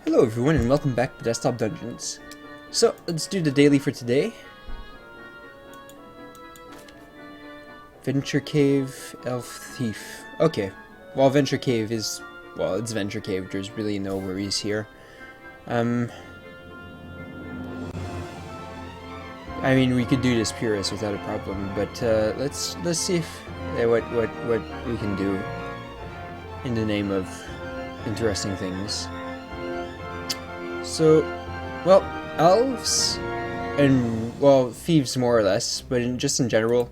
Hello everyone and welcome back to Desktop Dungeons. So, let's do the daily for today. Venture Cave, Elf Thief. Okay, well Venture Cave is, well it's Venture Cave, there's really no worries here. I mean we could do this purist without a problem, but let's see if what we can do in the name of interesting things. So, well, elves and, well, thieves more or less, but just in general,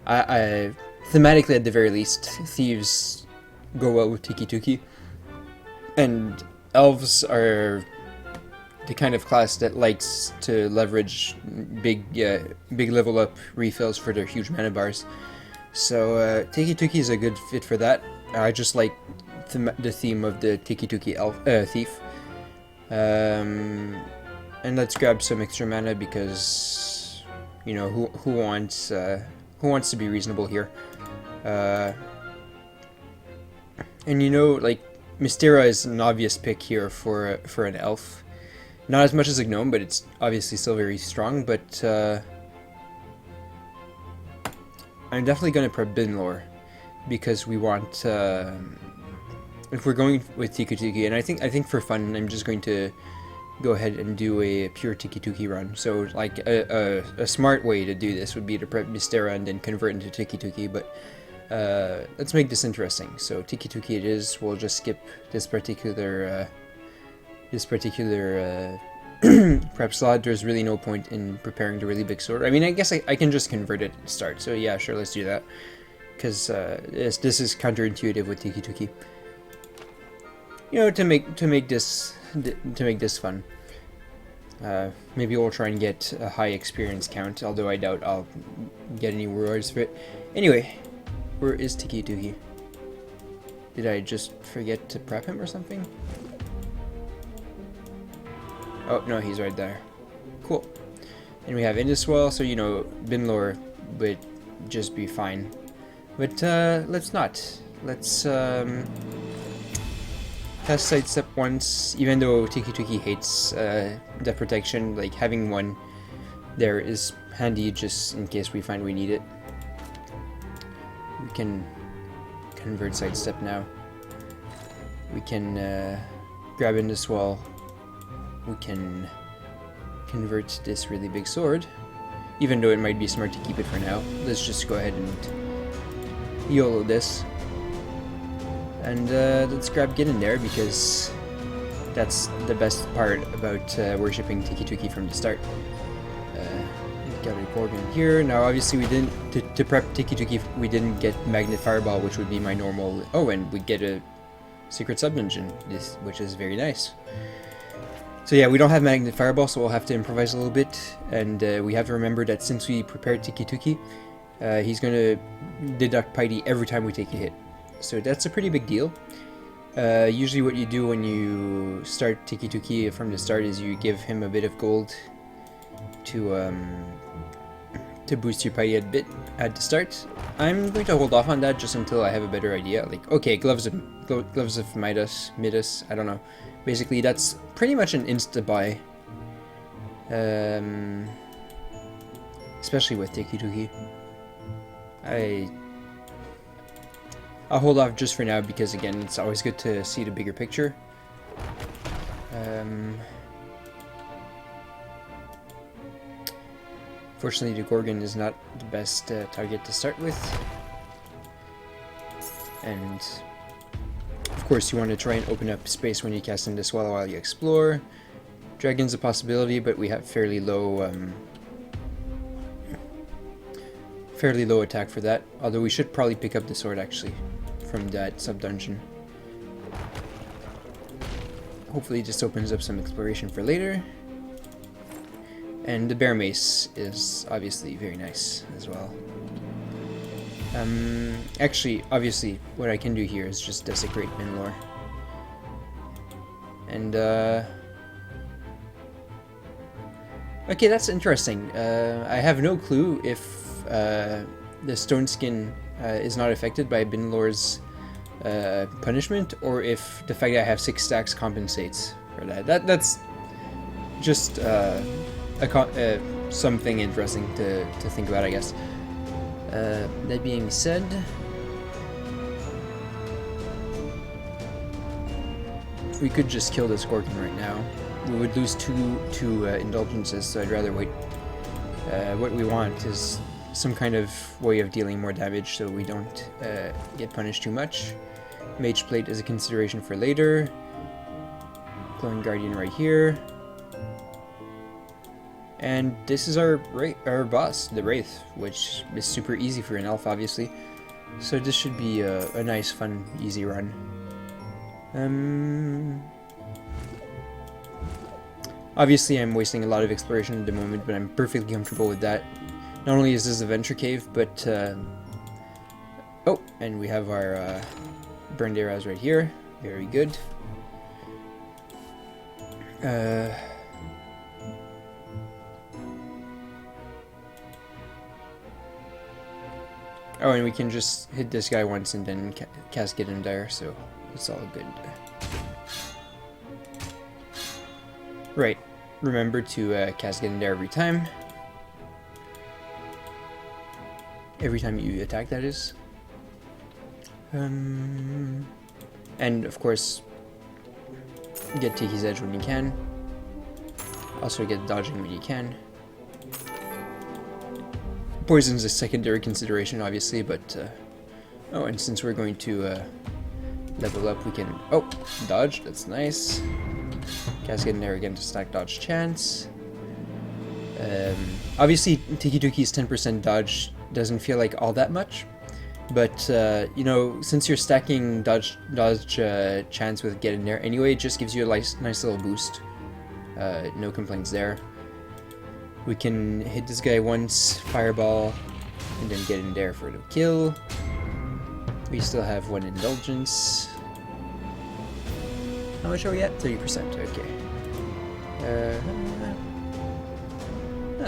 I thematically at the very least, thieves go well with Tiki Tuki, and elves are the kind of class that likes to leverage big level up refills for their huge mana bars. So Tiki Tuki is a good fit for that. I just like the theme of the Tiki Tuki elf thief. And let's grab some extra mana because, you know, who wants to be reasonable here. And you know, like, Mystera is an obvious pick here for an elf. Not as much as a gnome, but it's obviously still very strong. But I'm definitely going to prep Binlore because we want. If we're going with Tiki Tuki, and I think for fun, I'm just going to go ahead and do a pure Tiki Tuki run. So like a smart way to do this would be to prep Mystera and then convert into Tiki Tuki. But let's make this interesting. So Tiki Tuki it is. We'll just skip this particular prep slot. There's really no point in preparing the really big sword. I mean, I guess I can just convert it and start. So yeah, sure, let's do that. Because this is counterintuitive with Tiki Tuki. You know, to make this fun. Maybe we'll try and get a high experience count, although I doubt I'll get any rewards for it. Anyway, where is Tiki Tuki? Did I just forget to prep him or something? Oh no, he's right there. Cool. And we have Induswell, so you know Binlore would just be fine. But let's not. Let's test sidestep once, even though Tiki Tuki hates death protection, like having one there is handy just in case we find we need it. We can convert sidestep now. We can grab Induswell. We can convert this really big sword, even though it might be smart to keep it for now. Let's just go ahead and YOLO this. And let's grab Get in there because that's the best part about worshipping Tiki Tuki from the start. We've got a Gorgon here. Now obviously we didn't, to prep Tiki Tuki, we didn't get Magnet Fireball, which would be my normal, oh, and we get a Secret Sub-Dungeon, which is very nice. So yeah, we don't have Magnet Fireball, so we'll have to improvise a little bit, and we have to remember that since we prepared Tiki Tuki, he's going to deduct Piety every time we take a hit. So that's a pretty big deal. Usually what you do when you start Tiki Tuki from the start is you give him a bit of gold to boost your Piety a bit at the start. I'm going to hold off on that just until I have a better idea. Like, okay, Gloves of Midas, I don't know. Basically, that's pretty much an insta-buy. Especially with Tiki Tuki. I'll hold off just for now because, again, it's always good to see the bigger picture. Fortunately, the Gorgon is not the best target to start with. And, of course, you want to try and open up space when you cast Induswell while you explore. Dragon's a possibility, but we have fairly low attack for that. Although we should probably pick up the sword, actually, from that sub-dungeon. Hopefully this opens up some exploration for later. And the Bear Mace is obviously very nice as well. Actually, obviously, what I can do here is just desecrate Binlore. And, okay, that's interesting. I have no clue if the stone skin is not affected by Binlore's punishment, or if the fact that I have 6 stacks compensates. for that. That's just something interesting to think about, I guess. That being said, we could just kill this Gorgon right now. We would lose two indulgences, so I'd rather wait. What we want is some kind of way of dealing more damage so we don't get punished too much. Mage Plate is a consideration for later. Glowing Guardian right here. And this is our boss, the Wraith, which is super easy for an elf, obviously. So this should be a nice, fun, easy run. Obviously I'm wasting a lot of exploration at the moment, but I'm perfectly comfortable with that. Not only is this a venture cave, but oh, and we have our burned arrows right here. Very good. Oh, and we can just hit this guy once and then cast Get in there, so it's all good. Right. Remember to cast Get in there every time. Every time you attack, that is. And of course, get Tiki's Edge when you can. Also get dodging when you can. Poison's a secondary consideration, obviously, but oh, and since we're going to level up, we can dodge. That's nice. Cast Get in there again to stack dodge chance. Obviously, Tiki-Tuki's 10% dodge doesn't feel like all that much, but you know, since you're stacking dodge chance with Get in there anyway, it just gives you a nice little boost. No complaints there. We can hit this guy once, fireball, and then Get in there for the kill. We still have one indulgence. How much are we at? 30%. Okay.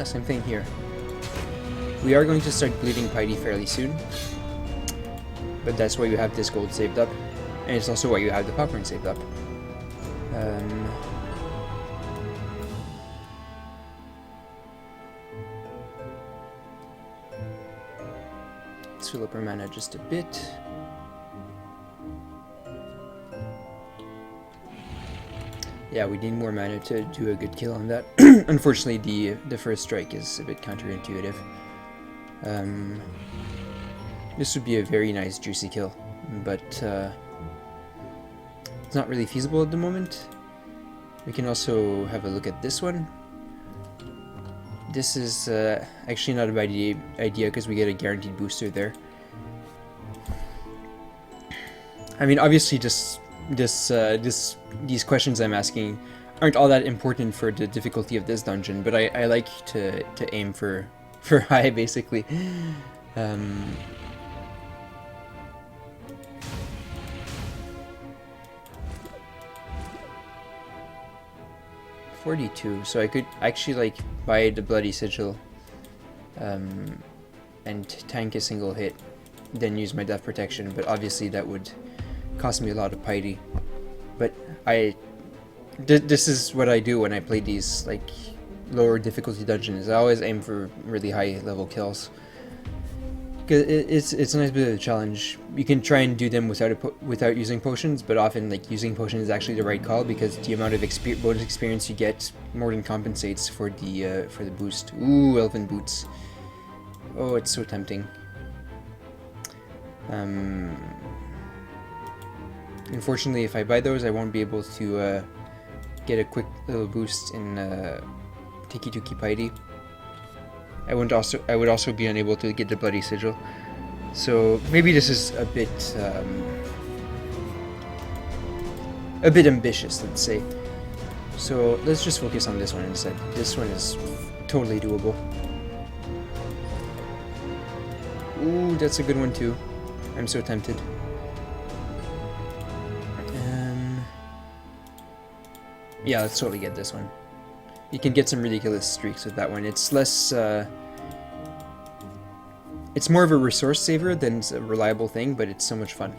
Same thing here. We are going to start bleeding Piety fairly soon, but that's why you have this gold saved up, and it's also why you have the popcorn saved up. Let's fill up our mana just a bit. Yeah, we need more mana to do a good kill on that. Unfortunately, the first strike is a bit counterintuitive. This would be a very nice juicy kill, but it's not really feasible at the moment. We can also have a look at this one. This is actually not a bad idea because we get a guaranteed booster there. I mean, obviously, these questions I'm asking aren't all that important for the difficulty of this dungeon, but I like to aim for high, basically. 42, so I could actually like buy the Bloody Sigil and tank a single hit, then use my death protection, but obviously that would cost me a lot of piety. But this is what I do when I play these like lower difficulty dungeons. I always aim for really high level kills. It's a nice bit of a challenge. You can try and do them without using potions, but often like using potions is actually the right call because the amount of bonus experience you get more than compensates for the boost. Ooh, Elven Boots. Oh, it's so tempting. Unfortunately, if I buy those, I won't be able to get a quick little boost in Tiki-Tuki Piety. I would also be unable to get the Bloody Sigil. So maybe this is a bit ambitious, let's say. So let's just focus on this one instead. This one is totally doable. Ooh, that's a good one too. I'm so tempted. Yeah, let's totally get this one. You can get some ridiculous streaks with that one. It's less, it's more of a resource saver than a reliable thing, but it's so much fun.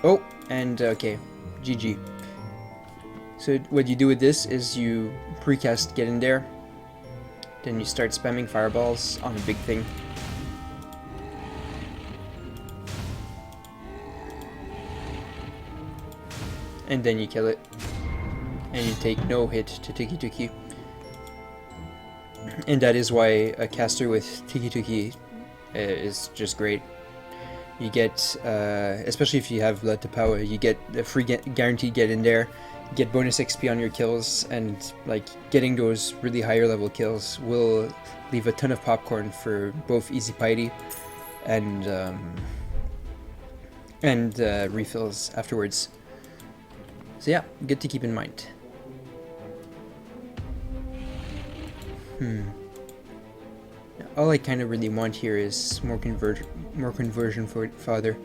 Oh, and okay, GG. So what you do with this is you precast Get In There, then you start spamming fireballs on a big thing. And then you kill it. And you take no hit to Tiki Tuki. And that is why a caster with Tiki Tuki is just great. You get, especially if you have Blood to Power, you get the free guaranteed Get In There, you get bonus XP on your kills, and like getting those really higher level kills will leave a ton of popcorn for both easy piety and refills afterwards. So yeah, good to keep in mind. All I kind of really want here is more conversion for fodder.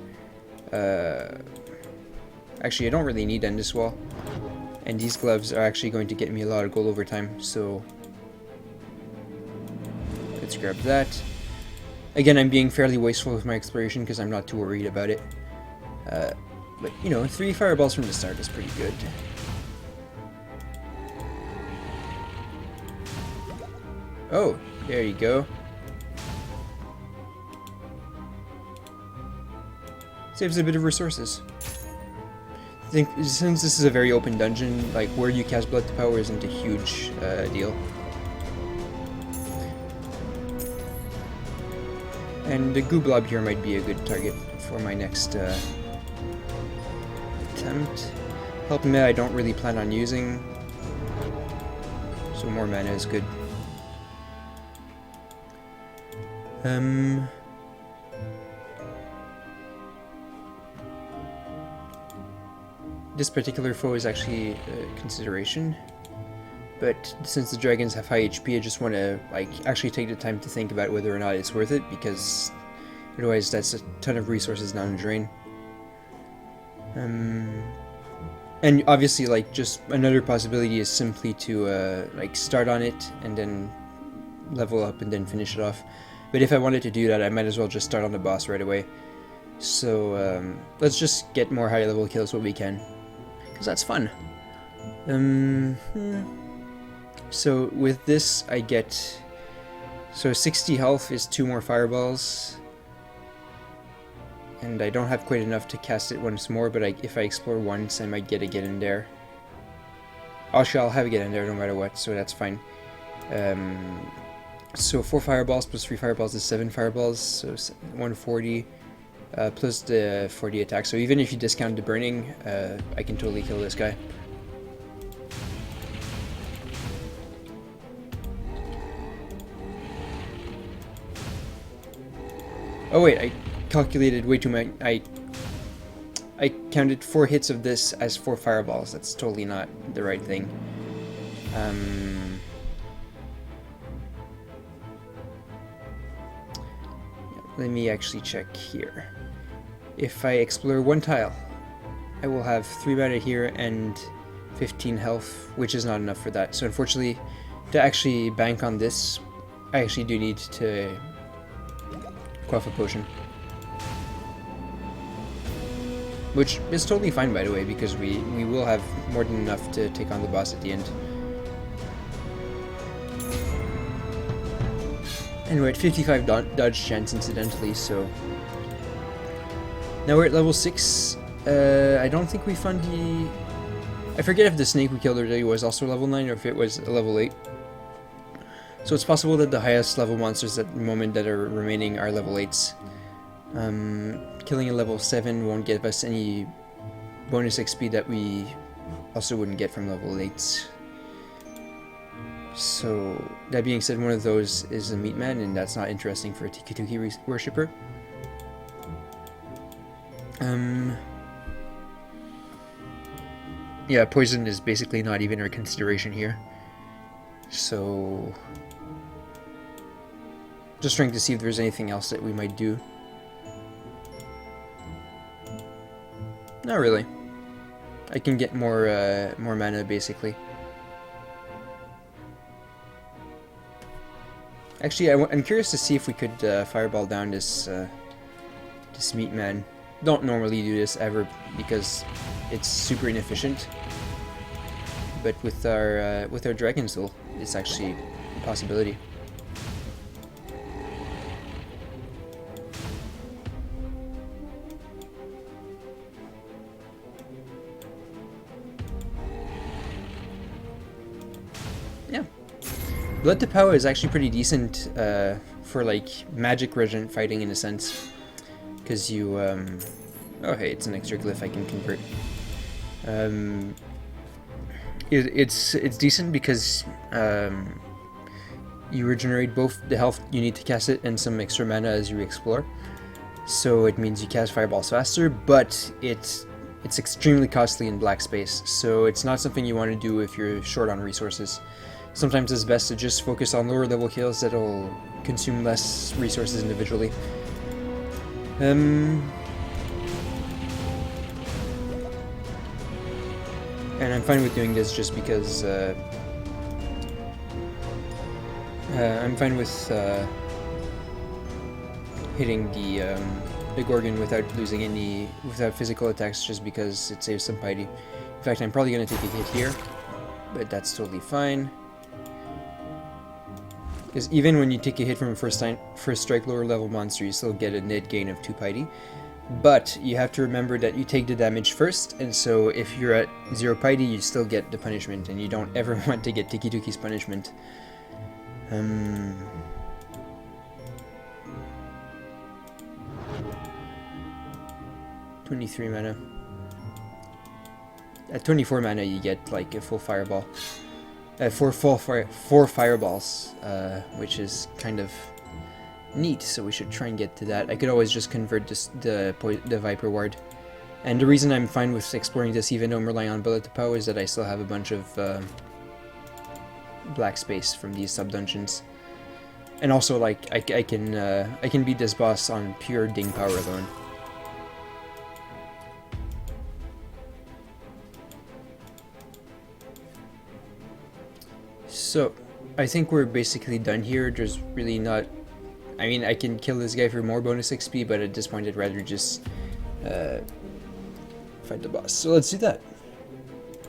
Actually, I don't really need Endless Wall, and these gloves are actually going to get me a lot of gold over time. So let's grab that. Again, I'm being fairly wasteful with my exploration because I'm not too worried about it. But you know, 3 fireballs from the start is pretty good. Oh, there you go. Saves a bit of resources. I think since this is a very open dungeon, like where you cast Blood to Power isn't a huge deal. And the goo blob here might be a good target for my next attempt. Help me, I don't really plan on using, so more mana is good. This particular foe is actually a consideration, but since the dragons have high HP, I just want to like actually take the time to think about whether or not it's worth it, because otherwise that's a ton of resources down the drain. And obviously, like, just another possibility is simply to like start on it and then level up and then finish it off. But if I wanted to do that, I might as well just start on the boss right away. So let's just get more high level kills what we can, because that's fun. So with this I get, so 60 health is 2 more fireballs, and I don't have quite enough to cast it once more, but if I explore once I might get a Get In There. Actually, I'll have a Get In There no matter what, so that's fine. So 4 fireballs plus 3 fireballs is 7 fireballs, so 140 plus the 40 attack. So even if you discount the burning, I can totally kill this guy. Oh wait, I calculated way too many. I counted 4 hits of this as 4 fireballs. That's totally not the right thing. Let me actually check here. If I explore 1 tile, I will have 3 mana here and 15 health, which is not enough for that. So unfortunately, to actually bank on this, I actually do need to quaff a potion. Which is totally fine, by the way, because we will have more than enough to take on the boss at the end. And we're at 55 dodge chance, incidentally, so... Now we're at level 6. I don't think we found the... I forget if the snake we killed earlier was also level 9 or if it was a level 8. So it's possible that the highest level monsters at the moment that are remaining are level 8s. Killing a level 7 won't give us any bonus XP that we also wouldn't get from level 8s. So, that being said, one of those is a meat man, and that's not interesting for a Tiki Tuki worshipper. Yeah, poison is basically not even a consideration here. So, just trying to see if there's anything else that we might do. Not really. I can get more mana, basically. Actually, I'm curious to see if we could fireball down this this meat man. don't normally do this ever because it's super inefficient. But with our Dragon Soul, it's actually a possibility. Yeah, Blood to Power is actually pretty decent for like magic regent fighting in a sense, because you oh hey, it's an extra glyph I can convert. It's decent because you regenerate both the health you need to cast it and some extra mana as you explore. So it means you cast fireballs faster, but it's extremely costly in black space, so it's not something you want to do if you're short on resources. Sometimes it's best to just focus on lower level kills that'll consume less resources individually. And I'm fine with doing this just because I'm fine with hitting the Gorgon without physical attacks, just because it saves some piety. In fact, I'm probably going to take a hit here, but that's totally fine. Because even when you take a hit from a first strike lower level monster, you still get a net gain of 2 piety. But you have to remember that you take the damage first, and so if you're at 0 piety, you still get the punishment, and you don't ever want to get Tiki-Tuki's punishment. 23 mana. At 24 mana, you get like a full fireball. 4 fireballs, which is kind of neat. So we should try and get to that. I could always just convert the Viper Ward. And the reason I'm fine with exploring this, even though I'm relying on Bullet to Power, is that I still have a bunch of black space from these sub dungeons. And also, like, I can beat this boss on pure ding power alone. So, I think we're basically done here. There's really not... I mean, I can kill this guy for more bonus XP, but at this point I'd rather just fight the boss. So let's do that.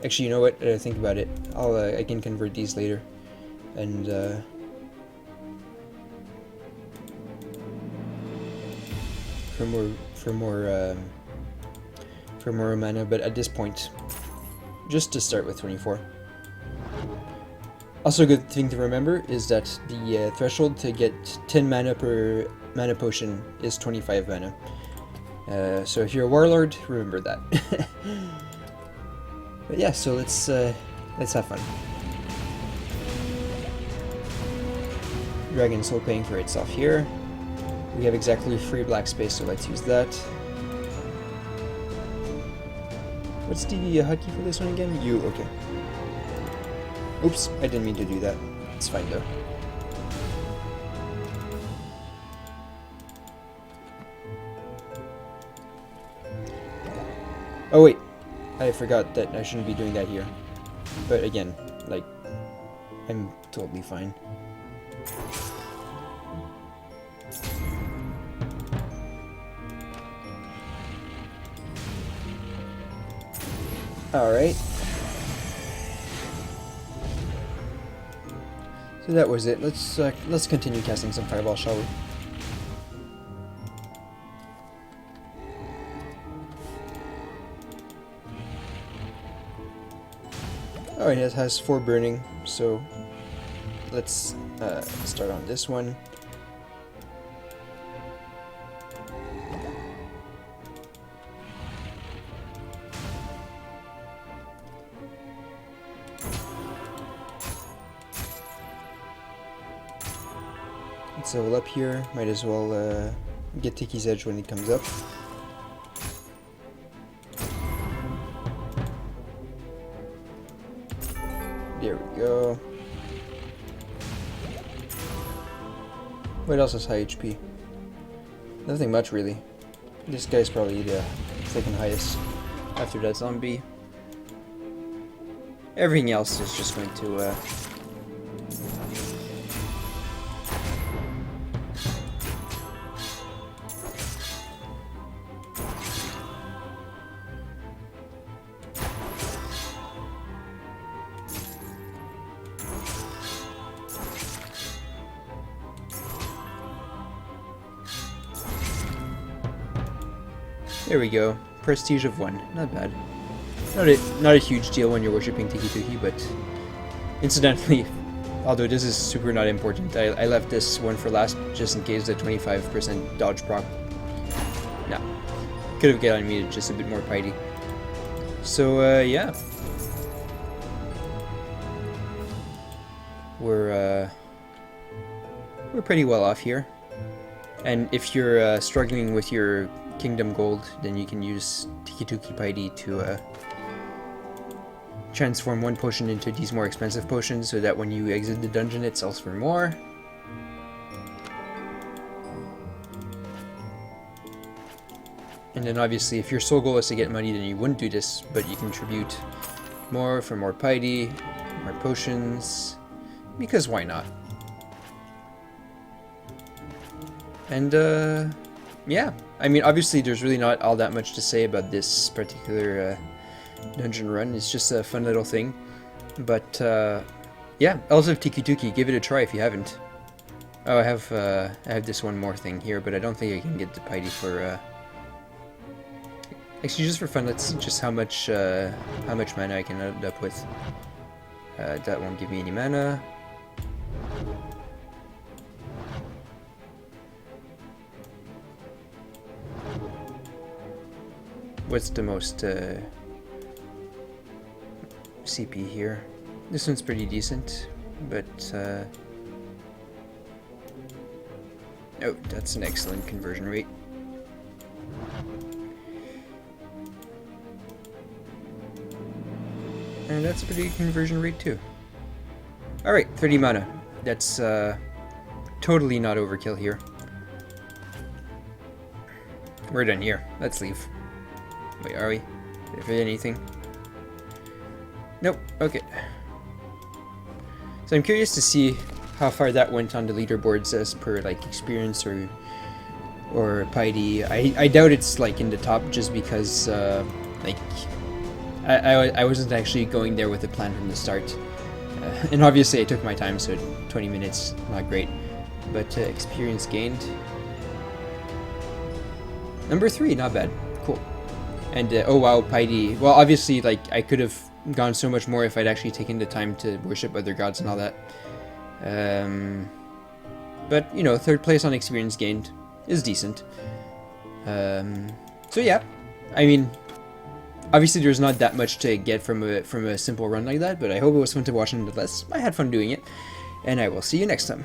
Actually, you know what? Think about it. I can convert these later. And for more mana, but at this point, just to start with 24. Also, a good thing to remember is that the threshold to get 10 mana per mana potion is 25 mana. So if you're a warlord, remember that. But yeah, so let's have fun. Dragon Soul paying for itself here. We have exactly 3 black space, so let's use that. What's the hotkey for this one again? U, okay. Oops, I didn't mean to do that. It's fine though. Oh wait, I forgot that I shouldn't be doing that here. But again, like, I'm totally fine. Alright. So that was it. Let's continue casting some fireball, shall we? Alright, it has 4 burning, so let's start on this one. Let's level up here. Might as well get Tiki's Edge when it comes up. There we go. What else is high HP? Nothing much really. This guy's probably the second highest after that zombie. Everything else is just going to There we go. Prestige of 1. Not bad. Not a huge deal when you're worshipping Tiki-Tuki, but incidentally, although this is super not important, I left this one for last just in case the 25% dodge proc. No. Could have gotten me just a bit more piety. So, yeah. We're pretty well off here. And if you're struggling with your Kingdom Gold, then you can use Tiki-Tuki piety to transform one potion into these more expensive potions so that when you exit the dungeon it sells for more. And then obviously if your sole goal is to get money, then you wouldn't do this, but you contribute more for more piety, more potions, because why not? And yeah, I mean obviously there's really not all that much to say about this particular dungeon run. It's just a fun little thing, but yeah, Elves of Tiki-Tuki, give it a try if you haven't. Oh, I have this one more thing here, but I don't think I can get the piety for actually just for fun. Let's see just how much mana I can end up with. That won't give me any mana. What's the most CP here? This one's pretty decent, but oh, that's an excellent conversion rate. And that's a pretty good conversion rate too. Alright, 30 mana. That's totally not overkill here. We're done here. Let's leave. Wait, are we? Did I forget anything? Nope. Okay. So I'm curious to see how far that went on the leaderboards as per like experience or piety. I doubt it's like in the top just because like I wasn't actually going there with a plan from the start, and obviously I took my time, so 20 minutes not great, but experience gained. Number 3, not bad. Cool. And oh wow, piety. Well, obviously, like I could have gone so much more if I'd actually taken the time to worship other gods and all that. But you know, 3rd place on experience gained is decent. So yeah, I mean, obviously there's not that much to get from a simple run like that, but I hope it was fun to watch nonetheless. I had fun doing it, and I will see you next time.